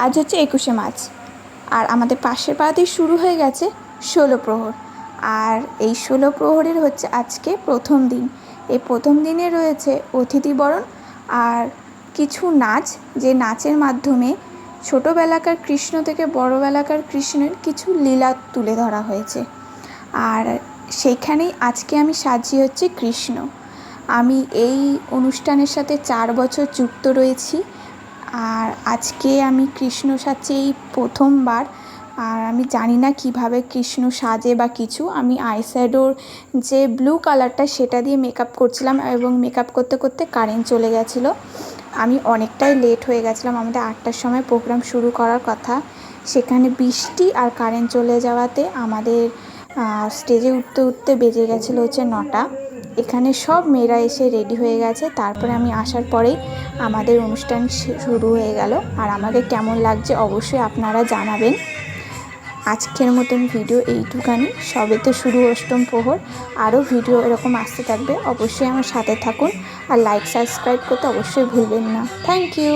আজ হচ্ছে 21শে মার্চ, আর আমাদের পাশের পাড়াতেই শুরু হয়ে গেছে 16 প্রহর। আর এই 16 প্রহরের হচ্ছে আজকে প্রথম দিন। এই প্রথম দিনে রয়েছে অতিথি বরণ আর কিছু নাচ, যে নাচের মাধ্যমে ছোটোবেলাকার কৃষ্ণ থেকে বড়োবেলাকার কৃষ্ণের কিছু লীলা তুলে ধরা হয়েছে। আর সেইখানেই আজকে আমি সাজি হচ্ছে কৃষ্ণ। আমি এই অনুষ্ঠানের সাথে 4 বছর যুক্ত রয়েছি, আর আজকে আমি কৃষ্ণ সাজছি এই প্রথমবার। আর আমি জানি না কিভাবে কৃষ্ণ সাজে বা কিছু। আমি আইশ্যাডোর যে ব্লু কালারটা সেটা দিয়ে মেকআপ করছিলাম, এবং মেকআপ করতে করতে কারেন্ট চলে গেছিলো। আমি অনেকটাই লেট হয়ে গেছিলাম। আমাদের 8টার সময় প্রোগ্রাম শুরু করার কথা, সেখানে বৃষ্টি আর কারেন্ট চলে যাওয়াতে আমাদের স্টেজে উঠতে উঠতে বেজে গেছিলো হচ্ছে 9টা। এখানে সব মেয়েরা এসে রেডি হয়ে গেছে, তারপরে আমি আসার পরেই আমাদের অনুষ্ঠান শুরু হয়ে গেল। আর আমাকে কেমন লাগছে অবশ্যই আপনারা জানাবেন। আজকের মতন ভিডিও এইটুখানি। সবে তো শুরু অষ্টম প্রহর, আরও ভিডিও এরকম আসতে থাকবে। অবশ্যই আমার সাথে থাকুন, আর লাইক সাবস্ক্রাইব করতে অবশ্যই ভুলবেন না। Thank you.